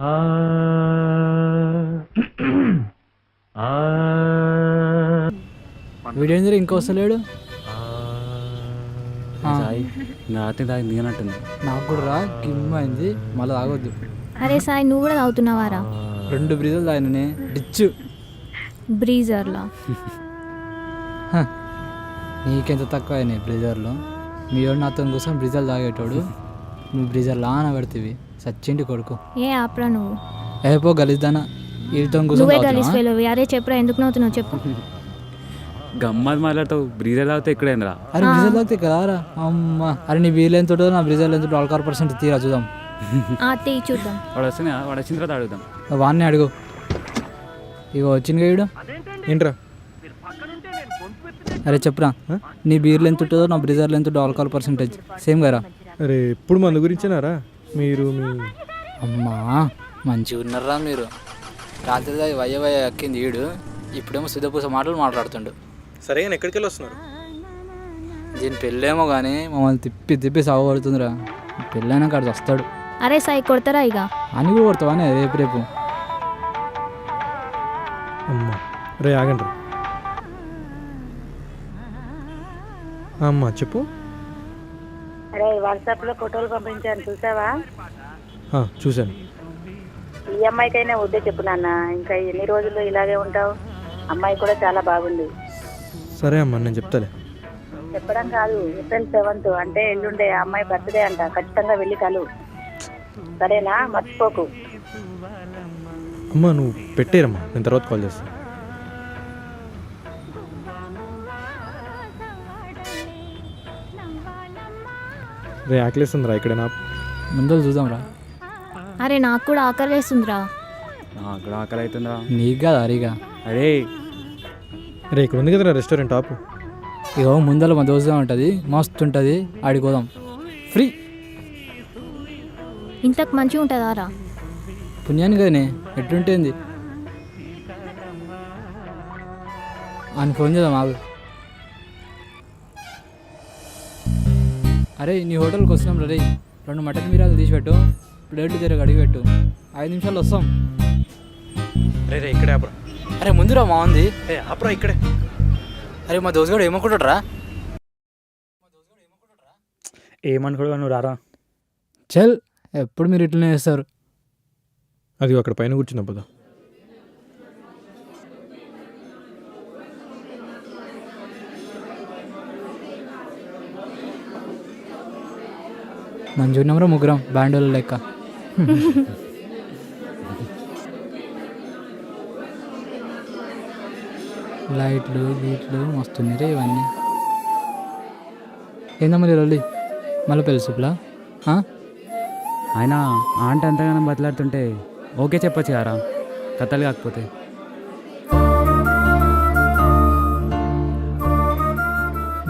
ఆ ఆ వీడేంద్ర ఇంకో వస్తలేడు. సాయి రాత్రి దాకా దిగనట్టుంది. నాకు కూడా రా కిమ్మైంది, మళ్ళీ తాగొద్దు. అరే సాయి, నువ్వు కూడా తాగుతున్నావారా? 2 బ్రీజులు తాగిననే డిచ్చు. బ్రీజర్లా? నీకెంత తక్కువ అయినాయి బ్రీజర్లో? మీ వాడు నాతో కోసం బ్రీజర్ తాగేటోడు, నువ్వు బ్రీజర్ లాన పెడతావి. సచ్చింటి కొడుకు. ఏ ఆప్రా నువ్వు? ఏపో గలీజ్దానా, వీటితో నువ్వే గలీజ్ కూర్చొని ఫెలో. అరే చెప్పురా, ఎందుకు నవ్వుతున్నావు చెప్పు. గమ్మత్ మాట్లాడతావు. బ్రీజర్ తాగితే ఎక్కడైందిరా? అరే బ్రీజర్ తాగితే కదారా అమ్మ. అరే నీ వీలు ఎంత ఉంటుందో నా బ్రీజర్లో ఎంత $1% తీరా చూద్దాం. తీ చూద్దాం. వాడు వస్తుంది, వాడు వచ్చిన తర్వాత అడుగుదాం. వాడిని అడుగు. ఇక వచ్చింది వీడు. ఏంట్రా? అరే చెప్పురా, నీ బీర్లు ఎంత ఉంటుందో నా బ్రీజర్లో ఎంత $1% సేమ్ కదా? అరే ఎప్పుడు మందు గురించేనారా మీరు? అమ్మా మంచిగా ఉన్నారా మీరు. రాత్రి వయ్య వయ్య ఎక్కింది వీడు, ఇప్పుడేమో సిద్ధపూస మాటలు మాట్లాడుతుండు. సరే ఎక్కడికి వెళ్ళి వస్తున్నారు? దీని పెళ్ళేమో కానీ మమ్మల్ని తిప్పి తిప్పి సాగుపడుతుందిరా. పెళ్ళైనా కాడికి వస్తాడు. అరే సాయి, కొడతారా ఇక? అని కూడా కొడతావానే రేపు రేపు. అమ్మా రే ఆగండి. అమ్మా చెప్పు. అరే వాట్సాప్లో ఫోటోలు పంపించాను, చూసావా? చూశాను. ఈ అమ్మాయికైనా వద్దే చెప్పు నాన్న, ఇంకా ఎన్ని రోజులు ఇలాగే ఉంటావు? అమ్మాయి కూడా చాలా బాగుంది. సరే అమ్మా, నేను చెప్తాలే. చెప్పడం కాదు, April 7th అంటే ఎల్లుండే ఆ అమ్మాయి బర్త్డే అంట. ఖచ్చితంగా వెళ్ళి కలు, సరేనా? మర్చిపోకు. అమ్మా నువ్వు పెట్టేరమ్మా, నేను తర్వాత కాల్ చేస్తాను. రే ఆకలేస్తుందిరా, ఇక్కడేనా? ముందు చూద్దాం రా. అరే నాకు కూడా ఆకలి వేస్తుందిరా. నాకు కూడా ఆకలి అవుతుందా? నీకు కాదు అరిగా. అరే రే ఇక్కడ ఉంది కదరా రెస్టారెంట్ ఆపు. ఇగో ముందర మా దోశగా ఉంటుంది, మస్తు ఉంటుంది, ఆడిపోదాం ఫ్రీ. ఇంతకు మంచిగా ఉంటుందా రా? పుణ్యానికి కానీ ఎట్లుంటుంది అని ఫోన్ చేద్దాం ఆగు. అరే నీ హోటల్కి వస్తున్నాం రే. 2 మటన్ బిర్యానీలు తీసి పెట్టు, ప్లేట్లు జరగ అడిగి పెట్టు. 5 నిమిషాలు వస్తాం. రే రే ఇక్కడే ఆపరా. అరే ముందురా మా ఉంది. ఆపరా ఇక్కడే. అరే మా దోశగాడు ఏమనుకుంటాడు రా? ఏమనుకోడు, నువ్వు రారా. చల్, ఎప్పుడు మీరు ఇట్లనే చేస్తారు. అది అక్కడ పైన కూర్చున్నా పదా. మంచిగా ఉన్నాం రా ముగ్గురం, బ్యాండోళ్ళ లెక్క. లైట్లు గీట్లు మస్తున్నాయి రే ఇవన్నీ. ఏందమ్మా లొల్లి మళ్ళీ పెళ్ళిసుప్లా? ఆయన ఆంట అంతగానో బతలాడుతుంటే ఓకే చెప్పచ్చు కారా, కథలు కాకపోతే.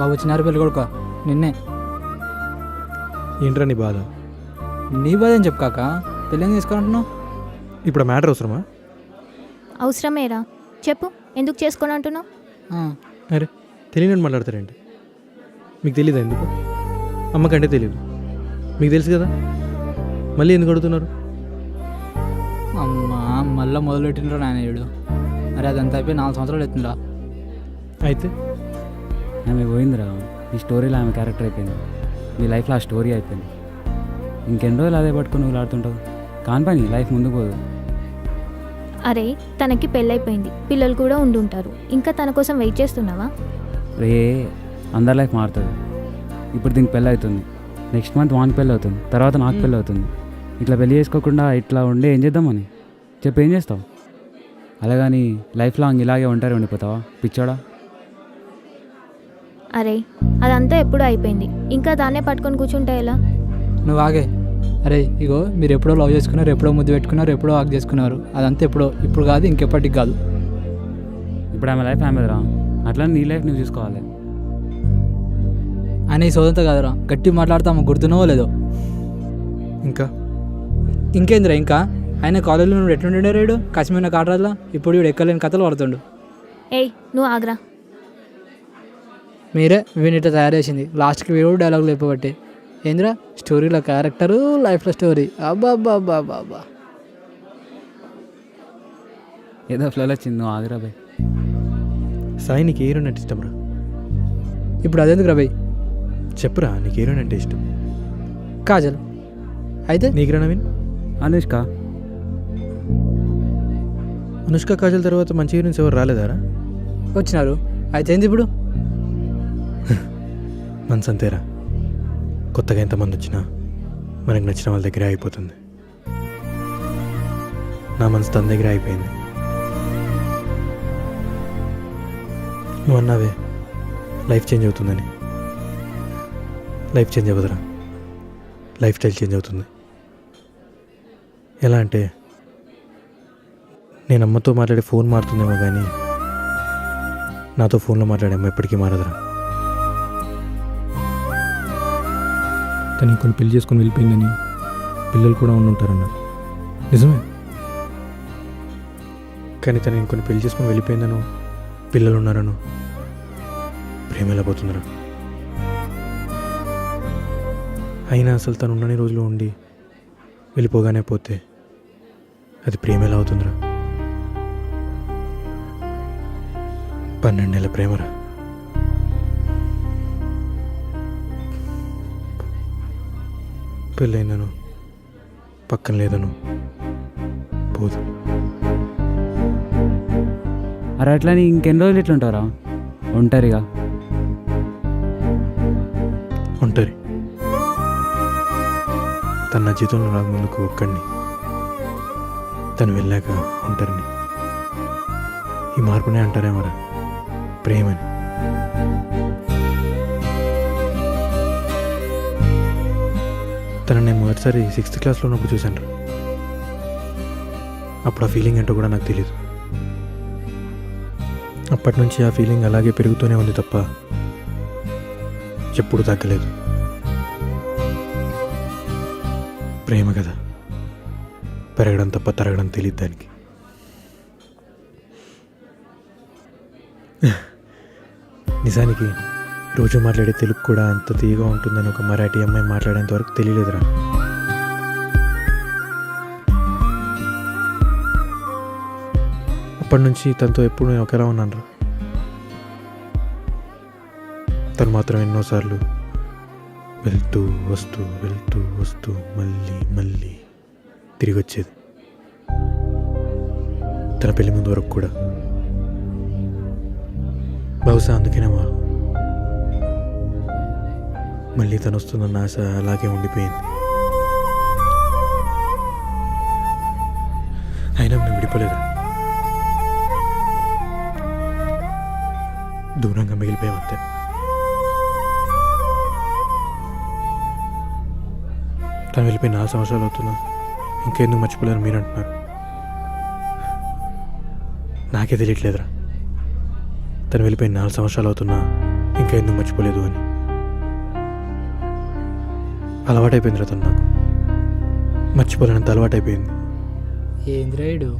బాబు చిన్నారు పెళ్ళి కొడుక నిన్నే. ఏంట్రా నీ బాధ? నీ బాధ ఏం చెప్పు కాక, పెళ్ళేం తీసుకురంటున్నావు? ఇప్పుడు మ్యాటర్ అవసరమా? అవసరమేరా, చెప్పు ఎందుకు చేసుకొని అంటున్నావు? అరే తెలియనట్టు మాట్లాడతారేంటి? మీకు తెలీదా ఎందుకు? అమ్మకంటే తెలియదు, మీకు తెలుసు కదా, మళ్ళీ ఎందుకు అడుగుతున్నారు? అమ్మా మళ్ళీ మొదలుపెట్టినరా నాయనయుడు. అరే అదంతా అయిపోయి 4 సంవత్సరాలు అవుతుందిరా. అయితే ఆమె పోయిందిరా, ఈ స్టోరీలో ఆమె క్యారెక్టర్ అయిపోయింది, నీ లైఫ్లో ఆ స్టోరీ అయిపోయింది. ఇంకెన్ని రోజులు అదే పట్టుకొని నువ్వు ఆడుతుంటావు? కాని పని లైఫ్ ముందుకు పోదు. అరే తనకి పెళ్ళైపోయింది, పిల్లలు కూడా ఉండుంటారు, ఇంకా తన కోసం వెయిట్ చేస్తున్నావా? రే అందరి లైఫ్ మారుతుంది. ఇప్పుడు దీనికి పెళ్ళి అవుతుంది, నెక్స్ట్ మంత్ వానికి పెళ్ళి అవుతుంది, తర్వాత నాకు పెళ్ళి అవుతుంది. ఇట్లా పెళ్ళి చేసుకోకుండా ఇట్లా ఉండే ఏం చేద్దామని చెప్పి ఏం చేస్తావు? అలాగని లైఫ్ లాంగ్ ఇలాగే ఉంటారు ఉండిపోతావా పిచ్చోడా? అరే అదంతా ఎప్పుడూ అయిపోయింది, ఇంకా దాన్నే పట్టుకొని కూర్చుంటే ఎలా? నువ్వు ఆగే. అరే ఇగో మీరు ఎప్పుడో లవ్ చేసుకున్నారు, ఎప్పుడో ముద్దు పెట్టుకున్నారు, ఎప్పుడో ఆగ్ చేసుకున్నారు, అదంతా ఎప్పుడో, ఇప్పుడు కాదు ఇంకెప్పటికి కాదు. ఇప్పుడు ఆమె లైఫ్ ఆమె రా, అట్లా నీ లైఫ్ నువ్వు చూసుకోవాలి. ఆయన ఈ సోదంతా కాదురా, గట్టి మాట్లాడతాము, గుర్తునో లేదో. ఇంకేందిరా ఇంకా? ఆయన కాలేజీలో నువ్వు ఎట్లుండే రేడు కశ్మీర్ కాటరాజులా, ఇప్పుడు వీడు ఎక్కలేని కథలు పడుతుండు. ఏయ్ నువ్వు ఆగ్రా. మీరే వీనిట తయారు చేసింది, లాస్ట్కి వీడు డైలాగులు చెప్పబట్టి. ఏందిరా స్టోరీలో క్యారెక్టరు, లైఫ్లో స్టోరీ. అబ్బా అబ్బా అబ్బా అబ్బా అబ్బా. ఏదో ఫ్లోలో వచ్చింది, నువ్వు ఆగురా బాయ్. సాయి నీకు ఏ హీరోయిన్ అంటే ఇష్టం రా? ఇప్పుడు అదెందుకు రవి? చెప్పురా, నీకు ఏ హీరోయిన్ అంటే ఇష్టం? కాజల్. అయితే నీకురా నవీన్? అనుష్క. అనుష్క కాజల్ తర్వాత మంచి హీరోయిన్స్ ఎవరు రాలేదారా? వచ్చినారు. అయితే ఏంది ఇప్పుడు? మనసు అంతేరా, కొత్తగా ఎంతమంది వచ్చినా మనకు నచ్చిన వాళ్ళ దగ్గరే అయిపోతుంది. నా మనసు తన దగ్గర అయిపోయింది. నువ్వు అన్నావే లైఫ్ చేంజ్ అవుతుందని. లైఫ్ చేంజ్ అవ్వదురా, లైఫ్ స్టైల్ చేంజ్ అవుతుంది. ఎలా అంటే నేను అమ్మతో మాట్లాడే ఫోన్ మారుతుందేమో కానీ నాతో ఫోన్లో మాట్లాడే అమ్మ ఎప్పటికీ మారదురా. తను ఇంకొని పెళ్లి చేసుకొని వెళ్ళిపోయిందని పిల్లలు కూడా ఉండుంటారన్న, నిజమే. కానీ తను ఇంకొని పెళ్లి చేసుకొని వెళ్ళిపోయిందను, పిల్లలు ఉన్నారను ప్రేమ ఎలా పోతుందిరా? అయినా అసలు తను ఉన్నన్ని రోజులు ఉండి వెళ్ళిపోగానే పోతే అది ప్రేమ ఎలా అవుతుందిరా? 12 నెలల ప్రేమరా. పెళ్ళైందను, పక్కన లేదను పోదు. అరే అట్లా నీ ఇంకెన్ని రోజులు ఎట్లుంటారా? ఒంటరిగా. ఒంటరి. తన నా జీవితంలో రాకముందుకు ఒక్కడిని, తను వెళ్ళాక ఒంటరిని. ఈ మార్పునే అంటారేమరా ప్రేమని. తను నేను మొదటిసారి 6th క్లాస్లో ఉన్నప్పుడు చూశాను. అప్పుడు ఆ ఫీలింగ్ ఏంటో కూడా నాకు తెలియదు. అప్పటి నుంచి ఆ ఫీలింగ్ అలాగే పెరుగుతూనే ఉంది తప్ప ఎప్పుడు తగ్గలేదు. ప్రేమ కదా, పెరగడం తప్ప తరగడం తెలియదు దానికి. నిజానికి రోజు మాట్లాడే తెలుగు కూడా అంత తీయగా ఉంటుందని ఒక మరాఠీ అమ్మాయి మాట్లాడేంత వరకు తెలియలేదురా. అప్పటి నుంచి తనతో ఎప్పుడు నేను ఒకేలా ఉన్నాను. తను మాత్రం ఎన్నోసార్లు వెళ్తూ వస్తూ మళ్ళీ తిరిగి వచ్చేది. తన పెళ్లి ముందు వరకు కూడా. బహుశా అందుకేనేమో మళ్ళీ తను వస్తుందన్న ఆశ అలాగే ఉండిపోయింది. అయినా మేము విడిపోలేదు, దూరంగా మిగిలిపోయామంతే. తను వెళ్ళిపోయి 4 సంవత్సరాలు అవుతున్నా, ఇంకెందుకు మర్చిపోలేరు మీరు అంటున్నారు. నాకే తెలియట్లేదురా, తను వెళ్ళిపోయి 4 సంవత్సరాలు అవుతున్నా ఇంకా ఎందుకు మర్చిపోలేదు అని. అలవాటైపోయిందిరా తను నాకు, మర్చిపోలేనంత అలవాటైపోయింది. ఏంద్రాయుడు?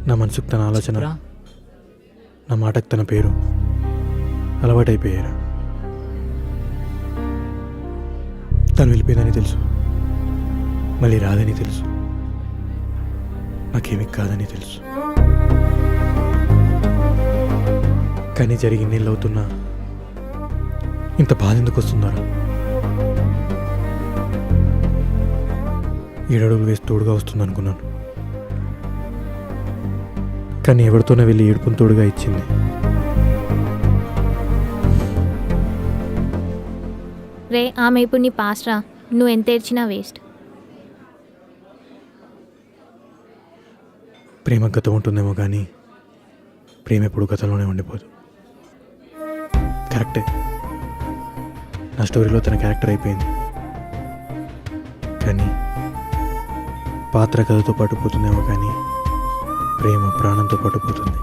నా మనసుకు తన ఆలోచన, నా మాటకు తన పేరు అలవాటైపోయారా. తను వెళ్ళిపోయిందని తెలుసు, మళ్ళీ రాదని తెలుసు, నాకేమీ కాదని తెలుసు. కానీ జరిగి నీళ్ళు అవుతున్నా ఇంత బాధ ఎందుకు వస్తుందారా? 7 అడుగులు వేసి తోడుగా వస్తుంది అనుకున్నాను, కానీ ఎవరితోనే వెళ్ళి ఏడుపుని తోడుగా ఇచ్చింది. రే ఆమె ఇప్పుడు నీ పాస్ట్ రా, నువ్వు ఎంత ఏడ్చినా వేస్ట్. ప్రేమ గతం ఉంటుందేమో కానీ ప్రేమ ఎప్పుడు గతంలోనే ఉండిపోదు. కరెక్టే, నా స్టోరీలో తన క్యారెక్టర్ అయిపోయింది, కానీ పాత్ర కథతో పాటు పోతుందేమో కానీ ప్రేమ ప్రాణంతో పాటు పోతుంది.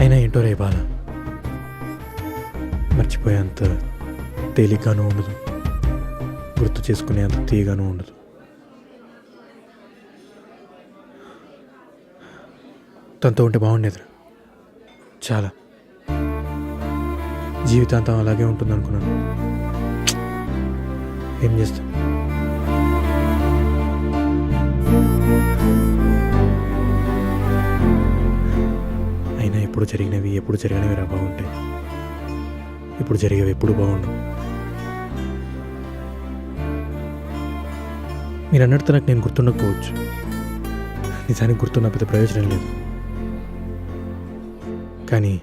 అయినా ఏంటో రే బాధ, మర్చిపోయేంత తేలిగ్గానూ ఉండదు, గుర్తు చేసుకునే అంత తీయగానూ ఉండదు. తనతో ఉంటే బాగుండేదిరా, చాలా. జీవితాంతం అలాగే ఉంటుంది అనుకున్నాను. ఏం చేస్తాం, ఒకప్పుడు జరిగినవి ఎప్పుడు జరిగినవి రా బాగుంటాయి. ఇప్పుడు జరిగేవి ఎప్పుడు బాగుండవు. మీరు అన్నట్టు నాకు నేను గుర్తుండకపోవచ్చు. నిజానికి గుర్తున్న పెద్ద ప్రయోజనం లేదు. కానీ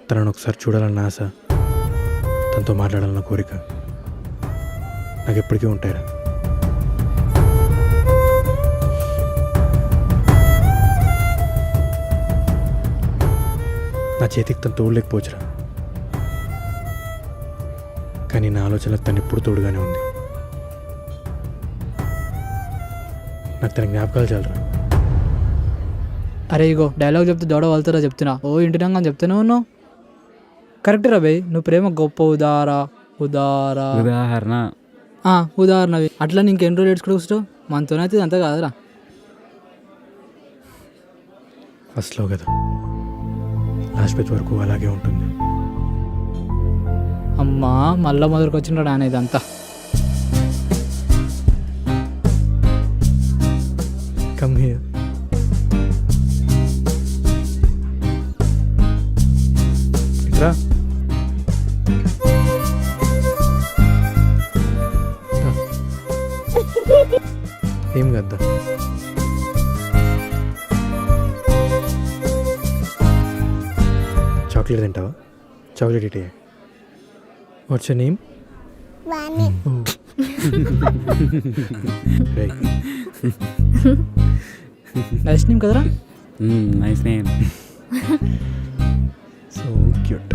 తనను ఒకసారి చూడాలన్న ఆశ, తనతో మాట్లాడాలన్న కోరిక నాకు ఎప్పటికీ ఉంటాయిరా. నా చేతికి తను తోడలేకపోవచ్చురా, కానీ నా ఆలోచనలకు తను ఎప్పుడు తోడుగానే ఉంది. నాకు తన జ్ఞాపకాలు చాలరా. అరే ఇగో డైలాగ్ చెప్తే దొడ వలుతారా చెప్తున్నా. ఓ ఇంటినాక అని చెప్తూనే ఉన్నావు. కరెక్ట్ రా భయ్, నువ్వు ప్రేమ గొప్ప ఉదాహరణ ఉదాహరణవి. అట్లా ఇంకెన్ని రోజులు ఏడ్చుకుంటూ కూర్చో, మనతోనైతే అంతా కాదురా. ఫస్ట్లో కదా, లాస్ట్ పేజ్ వరకు అలాగే ఉంటుంది. అమ్మా మళ్ళా మొదలుకు వచ్చిండ్రా ఆయన ఇదంతా. Come here. ఇట్రా. ఏం కదా, చాక్లెట్ తింటావా? చాక్లెట్ ఇటే. What's your name? Nice name కదరా. Nice name. So cute.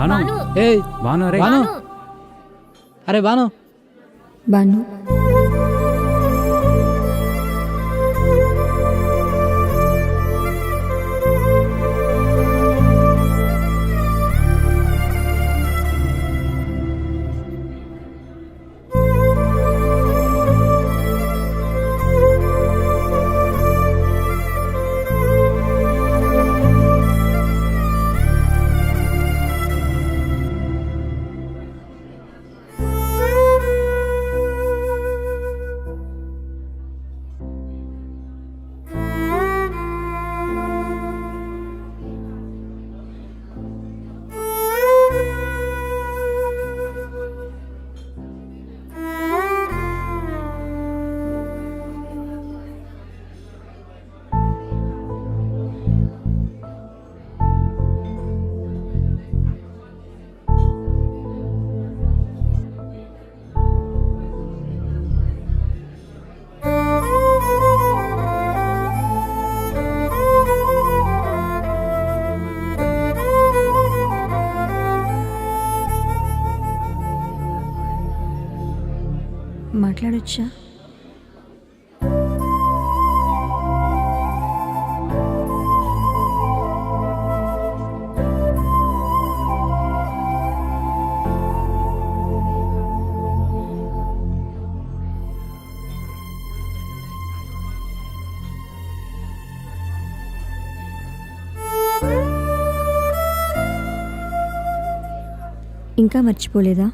Banu Banu ఏయ్ బాను రే బాను, అరే బాను. బాను మాట్లాడొచ్చా? ఇంకా మర్చిపోలేదా?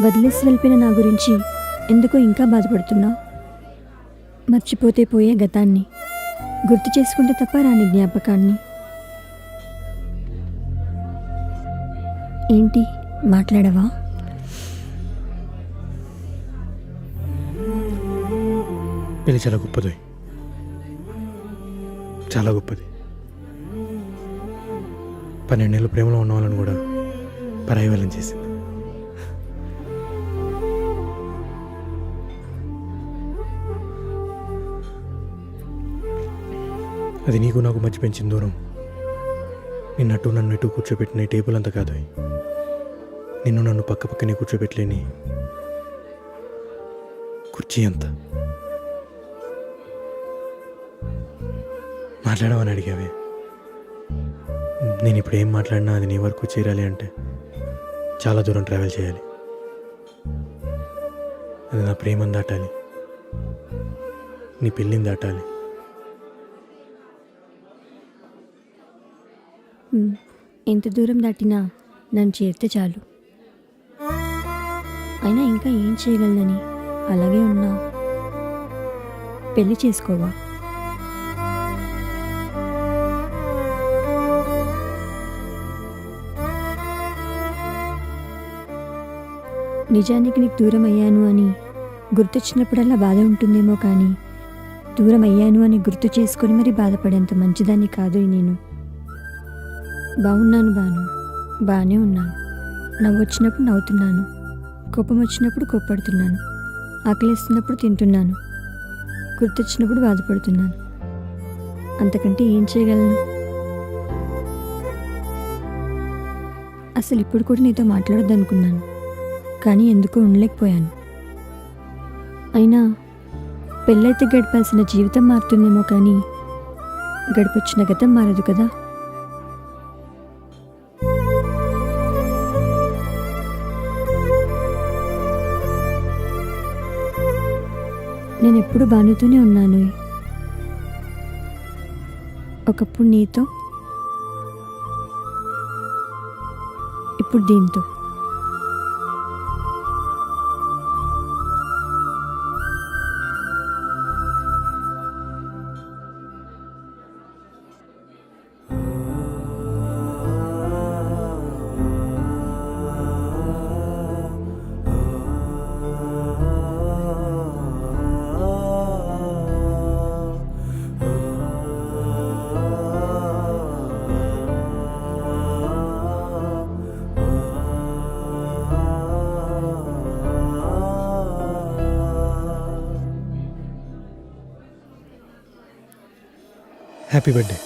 వదిలేసి వెళ్ళిపోయిన నా గురించి ఎందుకో ఇంకా బాధపడుతున్నావు? మర్చిపోతే పోయే గతాన్ని గుర్తు చేసుకుంటే తప్ప రాని జ్ఞాపకాన్ని. ఏంటి మాట్లాడవా? పెళ్ళి చాలా గొప్పది, చాలా గొప్పది. 12 ఏళ్ళు ప్రేమలో ఉన్న వాళ్ళని కూడా పరాయి వాళ్ళని చేసింది. అది నీకు నాకు మధ్య పెంచిన దూరం. నిన్నట్టు నన్ను ఇటు కూర్చోబెట్టిన ఈ టేబుల్ అంత కాదు. నిన్ను నన్ను పక్క పక్కనే కూర్చోబెట్టలేని కుర్చీ అంత. మాట్లాడమని అడిగావే. నేను ఇప్పుడు ఏం మాట్లాడినా అది నీ వరకు చేరాలి అంటే చాలా దూరం ట్రావెల్ చేయాలి. అది నా ప్రేమను దాటాలి, నీ పెళ్ళిని దాటాలి. ఎంత దూరం దాటినా నన్ను చేరితే చాలు. అయినా ఇంకా ఏం చేయగలనని అలాగే ఉన్నా. పెళ్ళి చేసుకోవా? నిజానికి నీకు దూరం అయ్యాను అని గుర్తొచ్చినప్పుడల్లా బాధ ఉంటుందేమో, కానీ దూరం అయ్యాను అని గుర్తు చేసుకొని మరీ బాధపడేంత మంచిదాన్ని కాదు నేను. బాగున్నాను బాను, బాగానే ఉన్నాను. నవ్వు వచ్చినప్పుడు నవ్వుతున్నాను, కోపం వచ్చినప్పుడు కోప్పడుతున్నాను, ఆకలిస్తున్నప్పుడు తింటున్నాను, గుర్తొచ్చినప్పుడు బాధపడుతున్నాను. అంతకంటే ఏం చేయగలను? అసలు ఇప్పుడు కూడా నీతో మాట్లాడొద్దనుకున్నాను, కానీ ఎందుకో ఉండలేకపోయాను. అయినా పెళ్ళైతే గడపాల్సిన జీవితం మారుతుందేమో, కానీ గడిపొచ్చిన గతం మారదు కదా. నేను ఎప్పుడు బానుతూనే ఉన్నాను. ఒకప్పుడు నీతో, ఇప్పుడు దీంతో. Happy birthday.